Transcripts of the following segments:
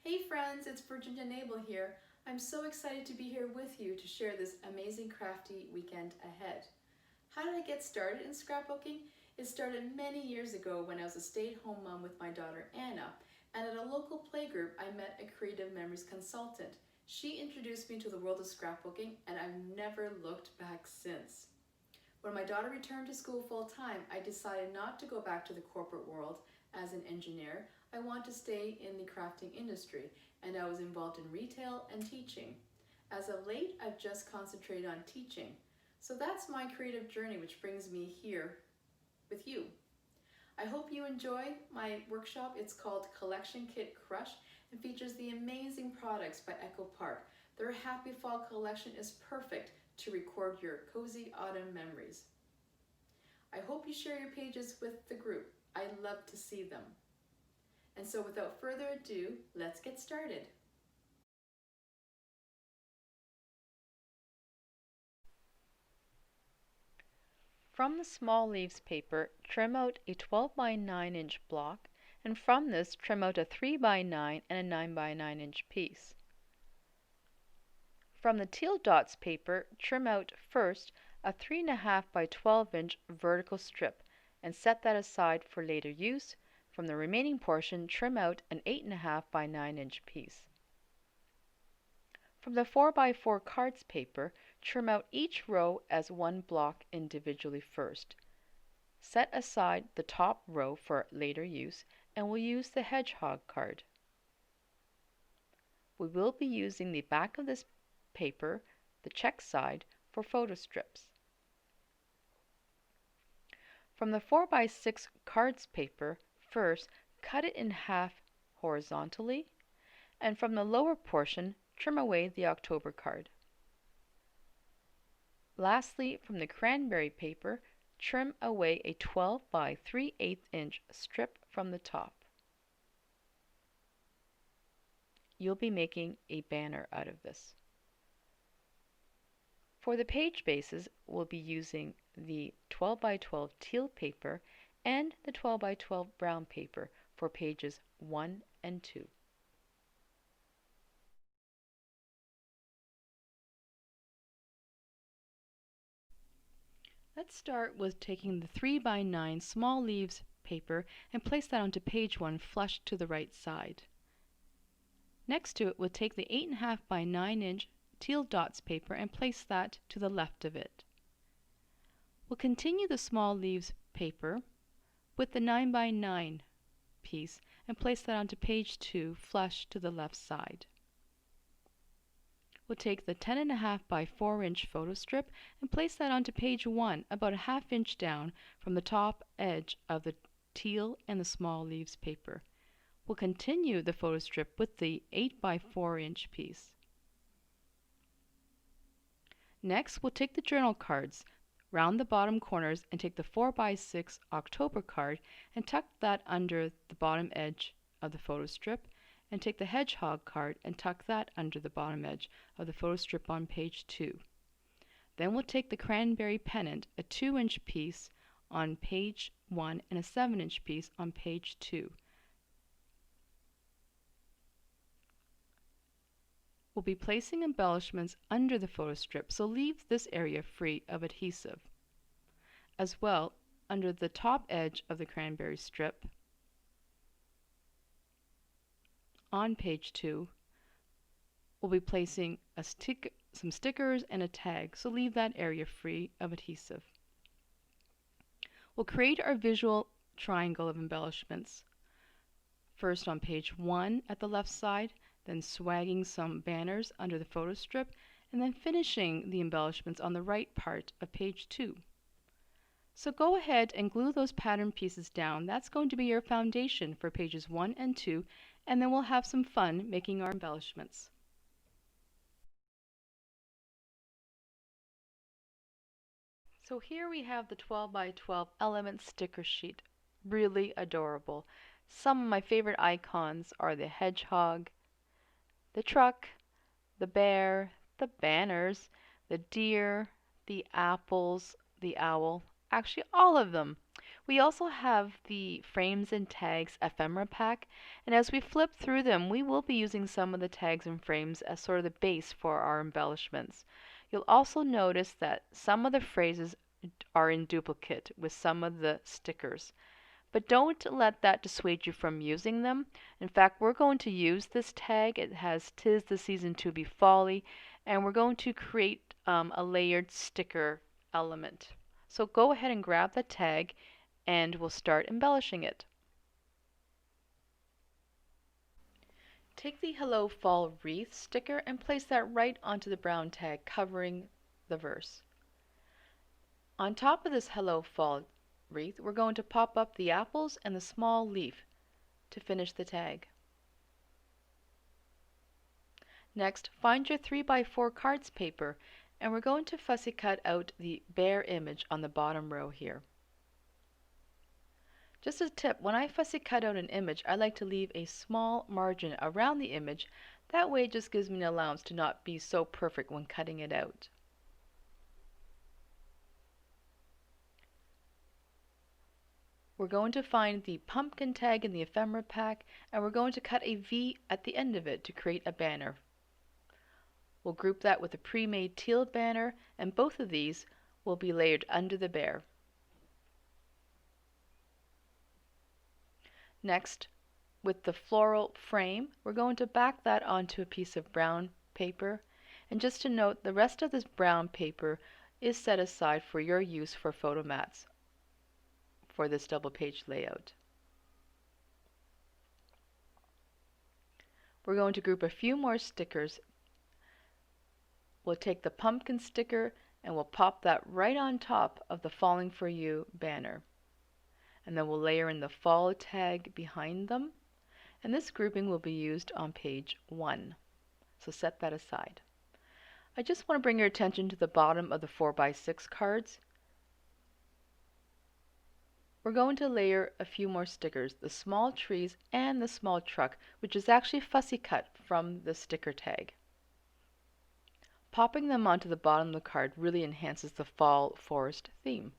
Hey friends, it's Virginia Nebel here. I'm so excited to be here with you to share this amazing crafty weekend ahead. How did I get started in scrapbooking? It started many years ago when I was a stay-at-home mom with my daughter Anna, and at a local playgroup I met a creative memories consultant. She introduced me to the world of scrapbooking and I've never looked back since. When my daughter returned to school full-time, I decided not to go back to the corporate world as an engineer. I want to stay in the crafting industry, and I was involved in retail and teaching. As of late, I've just concentrated on teaching. So that's my creative journey, which brings me here with you. I hope you enjoy my workshop. It's called Collection Crush and features the amazing products by Echo Park. Their Happy Fall collection is perfect to record your cozy autumn memories. I hope you share your pages with the group. I love to see them. And so without further ado, let's get started. From the small leaves paper, trim out a 12 by 9 inch block, and from this trim out a 3 by 9 and a 9 by 9 inch piece. From the teal dots paper, trim out first a 3.5 by 12 inch vertical strip and set that aside for later use. From the remaining portion, trim out an 8.5 by 9 inch piece. From the 4 by 4 cards paper, trim out each row as one block individually first. Set aside the top row for later use, and we'll use the hedgehog card. We will be using the back of this paper, the check side, for photo strips. From the 4 by 6 cards paper, first cut it in half horizontally, and from the lower portion, trim away the October card. Lastly, from the cranberry paper, trim away a 12 by 3/8 inch strip from the top. You'll be making a banner out of this. For the page bases, we'll be using the 12 by 12 teal paper and the 12 by 12 brown paper for pages 1 and 2. Let's start with taking the 3 by 9 small leaves paper and place that onto page 1 flush to the right side. Next to it, we'll take the 8.5 by 9 inch teal dots paper and place that to the left of it. We'll continue the small leaves paper with the 9 by 9 piece and place that onto page 2 flush to the left side. We'll take the 10.5 by 4 inch photo strip and place that onto page 1 about a ½ inch down from the top edge of the teal and the small leaves paper. We'll continue the photo strip with the 8 by 4 inch piece. Next, we'll take the journal cards, round the bottom corners, and take the 4 by 6 October card and tuck that under the bottom edge of the photo strip, and take the hedgehog card and tuck that under the bottom edge of the photo strip on page 2. Then we'll take the cranberry pennant, a 2 inch piece on page 1 and a 7 inch piece on page 2. We'll be placing embellishments under the photo strip, so leave this area free of adhesive. As well, under the top edge of the cranberry strip, on page 2, we'll be placing some stickers and a tag, so leave that area free of adhesive. We'll create our visual triangle of embellishments. First on page 1 at the left side, then swagging some banners under the photo strip, and then finishing the embellishments on the right part of page 2. So go ahead and glue those pattern pieces down. That's going to be your foundation for pages 1 and 2, and then we'll have some fun making our embellishments. So here we have the 12 by 12 element sticker sheet. Really adorable. Some of my favorite icons are the hedgehog, the truck, the bear, the banners, the deer, the apples, the owl, actually all of them. We also have the frames and tags ephemera pack, and as we flip through them, we will be using some of the tags and frames as sort of the base for our embellishments. You'll also notice that some of the phrases are in duplicate with some of the stickers. But don't let that dissuade you from using them. In fact, we're going to use this tag. It has "'Tis the season to be folly," and we're going to create a layered sticker element. So go ahead and grab the tag and we'll start embellishing it. Take the Hello Fall wreath sticker and place that right onto the brown tag covering the verse. On top of this Hello Fall wreath, we're going to pop up the apples and the small leaf to finish the tag. Next, find your 3x4 cards paper and we're going to fussy cut out the bear image on the bottom row here. Just a tip, when I fussy cut out an image, I like to leave a small margin around the image. That way it just gives me an allowance to not be so perfect when cutting it out. We're going to find the pumpkin tag in the ephemera pack and we're going to cut a V at the end of it to create a banner. We'll group that with a pre-made teal banner and both of these will be layered under the bear. Next, with the floral frame, we're going to back that onto a piece of brown paper. And just to note, the rest of this brown paper is set aside for your use for photo mats for this double page layout. We're going to group a few more stickers. We'll take the pumpkin sticker and we'll pop that right on top of the Falling For You banner. And then we'll layer in the fall tag behind them. And this grouping will be used on page 1. So set that aside. I just want to bring your attention to the bottom of the 4x6 cards. We're going to layer a few more stickers, the small trees and the small truck, which is actually fussy cut from the sticker tag. Popping them onto the bottom of the card really enhances the fall forest theme.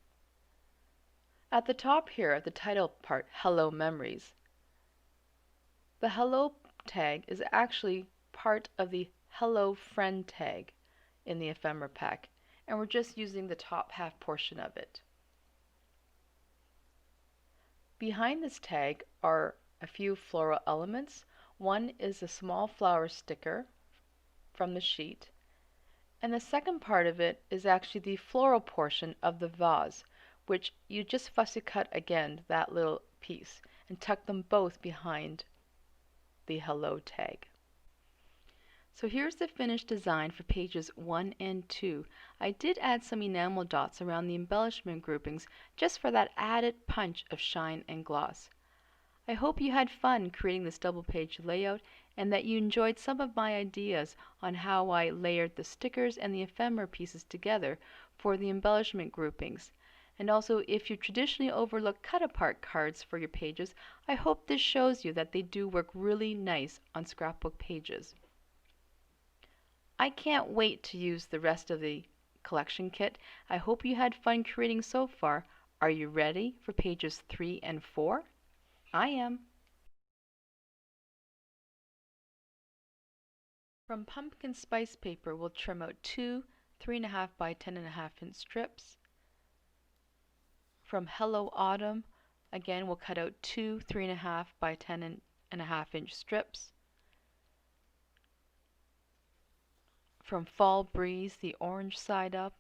At the top here, at the title part, Hello Memories, the Hello tag is actually part of the Hello Friend tag in the ephemera pack, and we're just using the top half portion of it. Behind this tag are a few floral elements. One is a small flower sticker from the sheet, and the second part of it is actually the floral portion of the vase, which you just fussy cut again, that little piece, and tuck them both behind the Hello tag. So here's the finished design for pages 1 and 2. I did add some enamel dots around the embellishment groupings just for that added punch of shine and gloss. I hope you had fun creating this double page layout and that you enjoyed some of my ideas on how I layered the stickers and the ephemera pieces together for the embellishment groupings. And also, if you traditionally overlook cut-apart cards for your pages, I hope this shows you that they do work really nice on scrapbook pages. I can't wait to use the rest of the collection kit. I hope you had fun creating so far. Are you ready for pages 3 and 4? I am. From pumpkin spice paper, we'll trim out 2 3.5 by 10.5 inch strips. From Hello Autumn, again we'll cut out 2 3.5 by 10.5 inch strips. From Fall Breeze, the orange side up,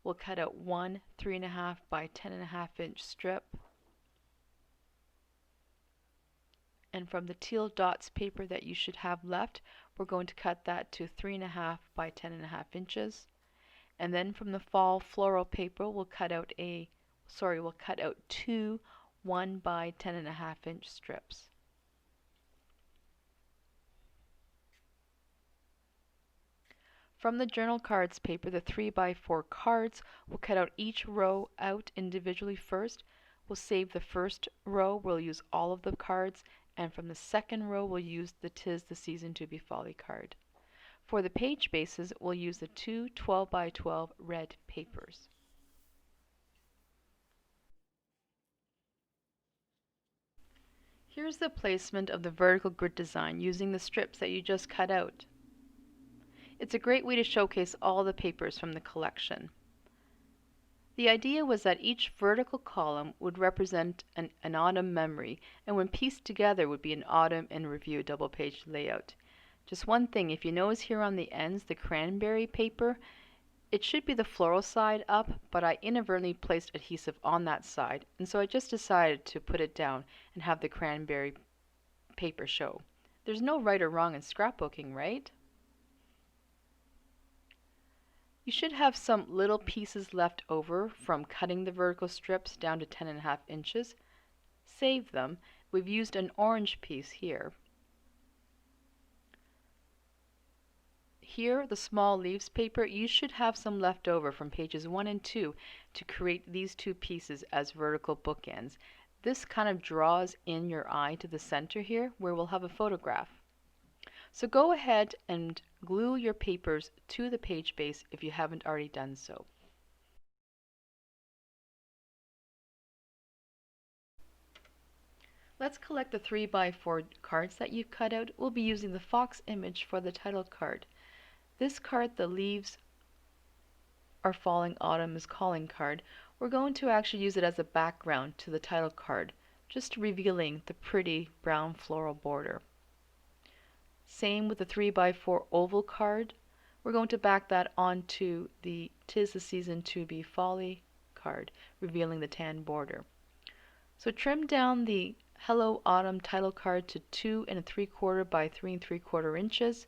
we'll cut out 1 3.5 by 10.5 inch strip. And from the Teal Dots paper that you should have left, we're going to cut that to 3.5 by 10.5 inches. And then from the Fall Floral paper, we'll cut out 2 1 by 10.5 inch strips. From the journal cards paper, the 3x4 cards, we'll cut out each row out individually first. We'll save the first row, we'll use all of the cards, and from the second row we'll use the "'Tis the Season to Be Folly" card. For the page bases, we'll use the two 12x12 red papers. Here's the placement of the vertical grid design using the strips that you just cut out. It's a great way to showcase all the papers from the collection. The idea was that each vertical column would represent an autumn memory, and when pieced together would be an autumn in review double-page layout. Just one thing, if you notice here on the ends, the cranberry paper, it should be the floral side up, but I inadvertently placed adhesive on that side, and so I just decided to put it down and have the cranberry paper show. There's no right or wrong in scrapbooking, right? You should have some little pieces left over from cutting the vertical strips down to 10.5 inches. Save them. We've used an orange piece here. Here, the small leaves paper, you should have some left over from pages 1 and 2 to create these two pieces as vertical bookends. This kind of draws in your eye to the center here where we'll have a photograph. So go ahead and glue your papers to the page base if you haven't already done so. Let's collect the 3x4 cards that you've cut out. We'll be using the fox image for the title card. This card, the leaves are falling, autumn is calling card, we're going to actually use it as a background to the title card, just revealing the pretty brown floral border. Same with the 3x4 oval card. We're going to back that onto the 'Tis the Season to Be Folly card, revealing the tan border. So trim down the Hello Autumn title card to 2 3/4 by 3 3/4 inches,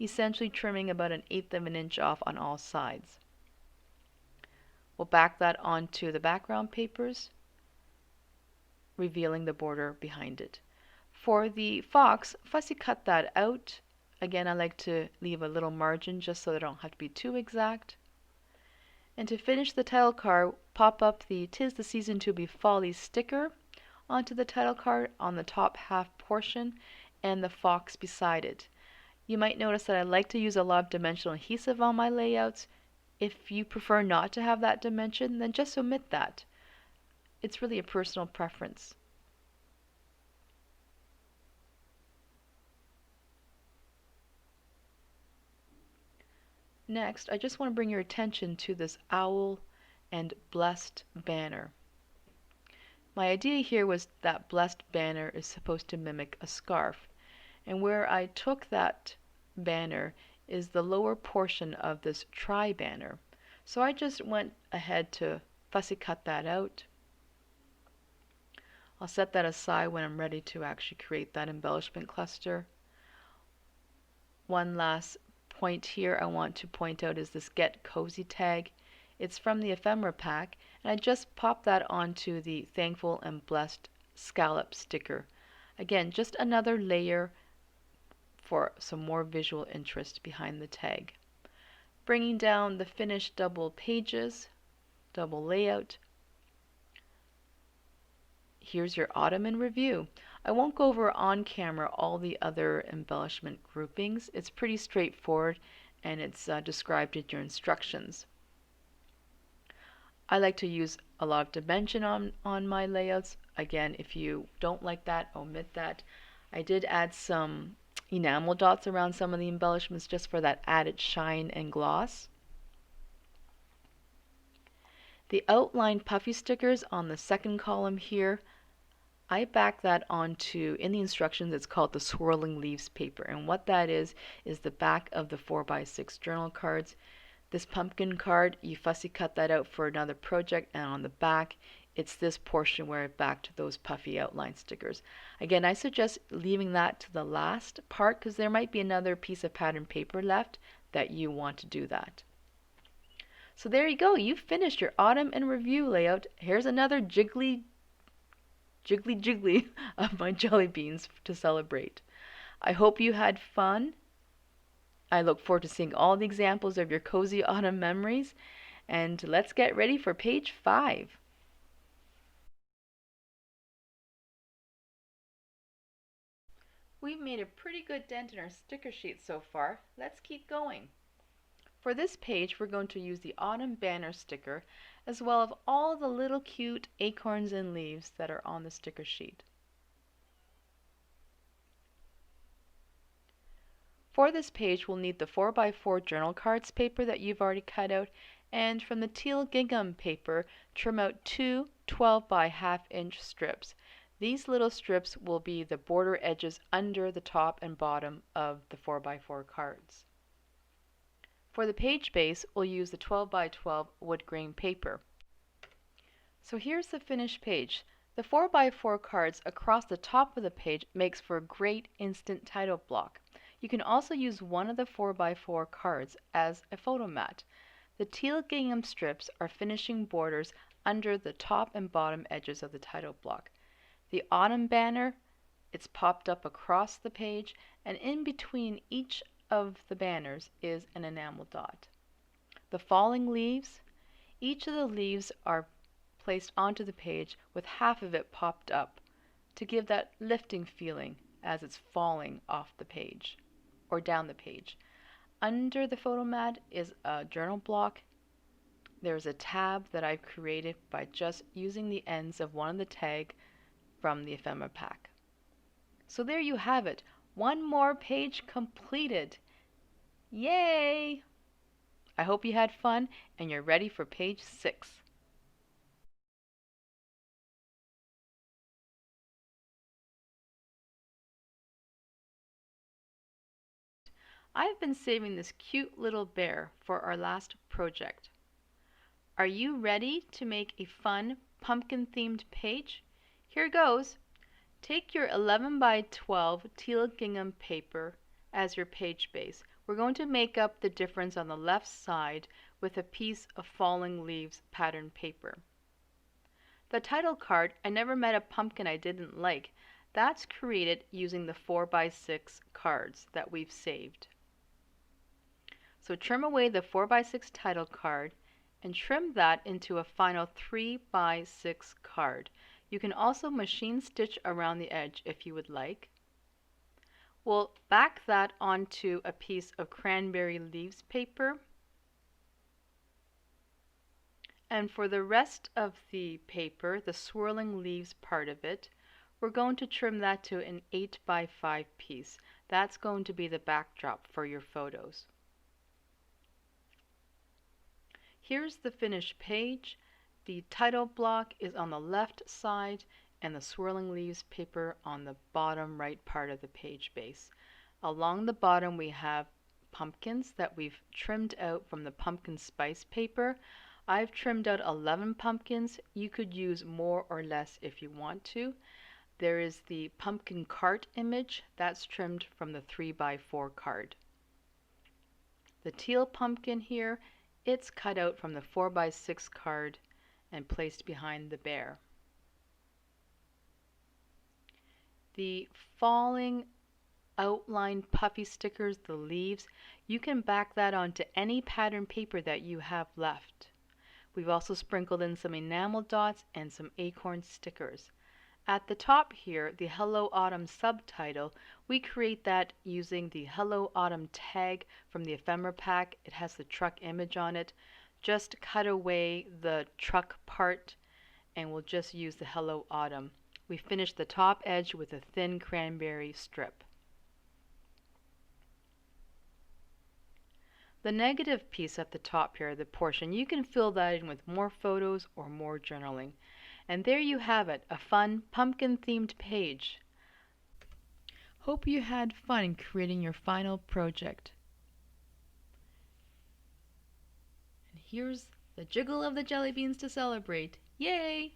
essentially trimming about 1/8 of an inch off on all sides. We'll back that onto the background papers, revealing the border behind it. For the fox, fussy cut that out. Again, I like to leave a little margin just so they don't have to be too exact. And to finish the title card, pop up the 'Tis the Season to Be Folly sticker onto the title card on the top half portion and the fox beside it. You might notice that I like to use a lot of dimensional adhesive on my layouts. If you prefer not to have that dimension, then just omit that. It's really a personal preference. Next, I just want to bring your attention to this owl and blessed banner. My idea here was that blessed banner is supposed to mimic a scarf, and where I took that banner is the lower portion of this tri banner. So I just went ahead to fussy cut that out. I'll set that aside when I'm ready to actually create that embellishment cluster. One last point here I want to point out is this Get Cozy tag. It's from the ephemera pack, and I just popped that onto the Thankful and Blessed scallop sticker. Again, just another layer for some more visual interest behind the tag. Bringing down the finished double pages, double layout. Here's your autumn in review. I won't go over on camera all the other embellishment groupings. It's pretty straightforward and it's described in your instructions. I like to use a lot of dimension on my layouts. Again, if you don't like that, omit that. I did add some enamel dots around some of the embellishments just for that added shine and gloss. The outline puffy stickers on the second column here, I back that onto, in the instructions, it's called the swirling leaves paper. And what that is the back of the 4x6 journal cards. This pumpkin card, you fussy cut that out for another project, and on the back, it's this portion where I backed those puffy outline stickers. Again, I suggest leaving that to the last part because there might be another piece of pattern paper left that you want to do that. So there you go, you've finished your autumn in review layout. Here's another jiggly of my jelly beans to celebrate. I hope you had fun. I look forward to seeing all the examples of your cozy autumn memories, and let's get ready for page 5. We've made a pretty good dent in our sticker sheet so far. Let's keep going. For this page, we're going to use the autumn banner sticker as well as all the little cute acorns and leaves that are on the sticker sheet. For this page, we'll need the 4x4 journal cards paper that you've already cut out, and from the teal gingham paper, trim out two 12 by ½ inch strips. These little strips will be the border edges under the top and bottom of the 4x4 cards. For the page base, we'll use the 12 by 12 wood grain paper. So here's the finished page. The 4x4 cards across the top of the page makes for a great instant title block. You can also use one of the 4x4 cards as a photo mat. The teal gingham strips are finishing borders under the top and bottom edges of the title block. The autumn banner, it's popped up across the page, and in between each of the banners is an enamel dot. The falling leaves, each of the leaves are placed onto the page with half of it popped up to give that lifting feeling as it's falling off the page or down the page. Under the photo mat is a journal block. There's a tab that I've created by just using the ends of one of the tag from the ephemera pack. So there you have it. One more page completed. Yay! I hope you had fun and you're ready for page 6. I've been saving this cute little bear for our last project. Are you ready to make a fun pumpkin themed page? Here goes. Take your 11 by 12 teal gingham paper as your page base. We're going to make up the difference on the left side with a piece of falling leaves pattern paper. The title card, I never met a pumpkin I didn't like. That's created using the 4x6 cards that we've saved. So trim away the 4x6 title card and trim that into a final 3x6 card. You can also machine stitch around the edge if you would like. We'll back that onto a piece of cranberry leaves paper. And for the rest of the paper, the swirling leaves part of it, we're going to trim that to an 8x5 piece. That's going to be the backdrop for your photos. Here's the finished page. The title block is on the left side and the swirling leaves paper on the bottom right part of the page base. Along the bottom we have pumpkins that we've trimmed out from the pumpkin spice paper. I've trimmed out 11 pumpkins. You could use more or less if you want to. There is the pumpkin cart image that's trimmed from the 3x4 card. The teal pumpkin here, it's cut out from the 4x6 card and placed behind the bear. The falling outline puffy stickers, the leaves, you can back that onto any pattern paper that you have left. We've also sprinkled in some enamel dots and some acorn stickers. At the top here, the Hello Autumn subtitle, we create that using the Hello Autumn tag from the ephemera pack. It has the truck image on it. Just cut away the truck part and we'll just use the Hello Autumn. We finished the top edge with a thin cranberry strip. The negative piece at the top here, the portion, you can fill that in with more photos or more journaling. And there you have it, a fun pumpkin themed page. Hope you had fun in creating your final project. And here's the jiggle of the jelly beans to celebrate. Yay!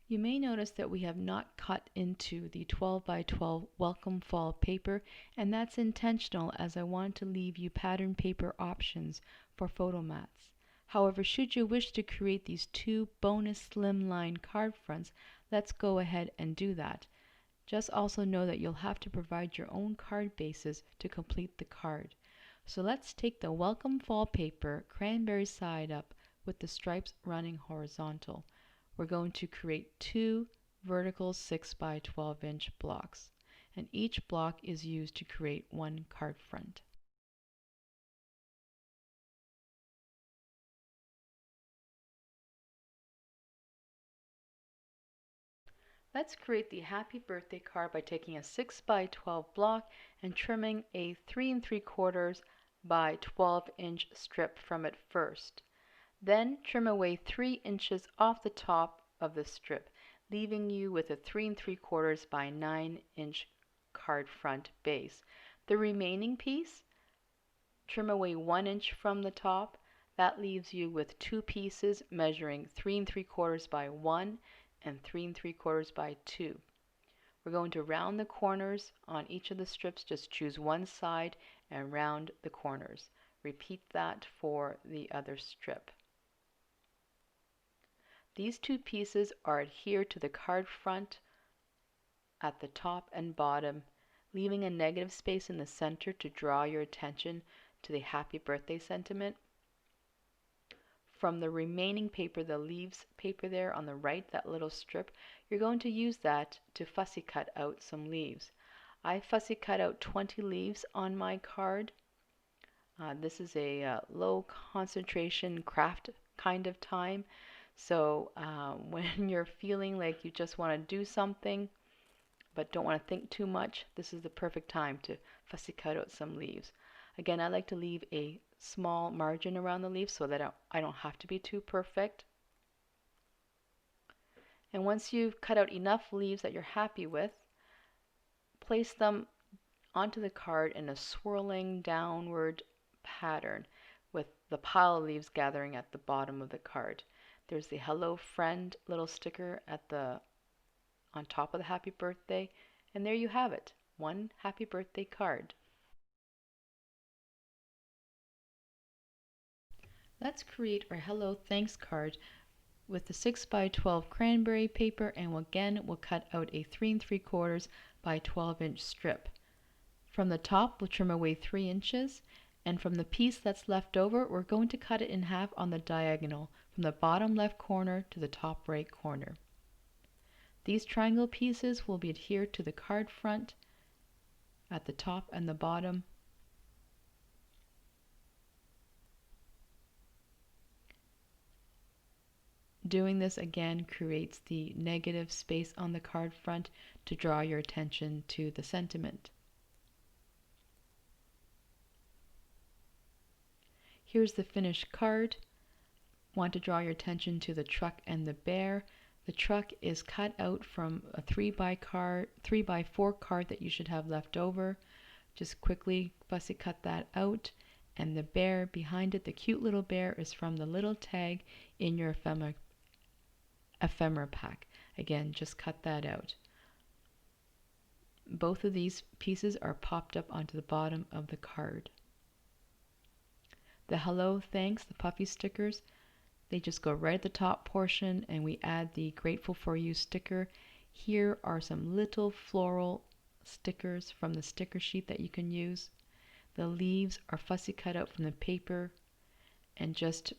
You may notice that we have not cut into the 12 by 12 welcome fall paper, and that's intentional as I want to leave you pattern paper options for photo mats. However, should you wish to create these two bonus slimline card fronts, let's go ahead and do that. Just also know that you'll have to provide your own card bases to complete the card. So let's take the welcome fall paper, cranberry side up with the stripes running horizontal. We're going to create two vertical 6 by 12 inch blocks, and each block is used to create one card front. Let's create the happy birthday card by taking a 6 by 12 block and trimming a 3 3/4 by 12-inch strip from it first. Then trim away 3 inches off the top of the strip, leaving you with a 3 3/4 by 9-inch card front base. The remaining piece, trim away 1 inch from the top. That leaves you with 2 pieces measuring 3 3/4 by 1 and 3 3/4 by 2. We're going to round the corners on each of the strips. Just choose one side and round the corners. Repeat that for the other strip. These 2 pieces are adhered to the card front at the top and bottom, leaving a negative space in the center to draw your attention to the happy birthday sentiment. From the remaining paper, the leaves paper there on the right, that little strip, you're going to use that to fussy cut out some leaves. I fussy cut out 20 leaves on my card. This is a low concentration craft kind of time. So when you're feeling like you just want to do something but don't want to think too much, this is the perfect time to fussy cut out some leaves. Again, I like to leave a small margin around the leaves so that I don't have to be too perfect. And once you've cut out enough leaves that you're happy with, place them onto the card in a swirling downward pattern with the pile of leaves gathering at the bottom of the card. There's the hello friend little sticker on top of the happy birthday, and there you have it, one happy birthday card. Let's create our hello thanks card with the 6 by 12 cranberry paper, and again we'll cut out a 3 3/4 by 12-inch strip. From the top we'll trim away 3 inches, and from the piece that's left over we're going to cut it in half on the diagonal from the bottom left corner to the top right corner. These triangle pieces will be adhered to the card front at the top and the bottom. Doing this again creates the negative space on the card front to draw your attention to the sentiment. Here's the finished card. Want to draw your attention to the truck and the bear. The truck is cut out from a 3 by 4 card that you should have left over. Just quickly fussy cut that out. And the bear behind it, the cute little bear, is from the little tag in your ephemera pack. Again, just cut that out. Both of these pieces are popped up onto the bottom of the card. The hello thanks, the puffy stickers, they just go right at the top portion, and we add the grateful for you sticker. Here are some little floral stickers from the sticker sheet that you can use. The leaves are fussy cut out from the paper and just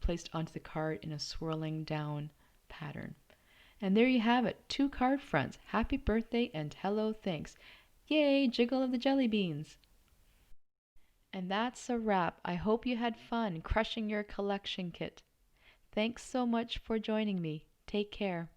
placed onto the card in a swirling down pattern. And there you have it, 2 card fronts, happy birthday and hello thanks. Yay, jiggle of the jelly beans. And that's a wrap. I hope you had fun crushing your collection kit. Thanks so much for joining me. Take care.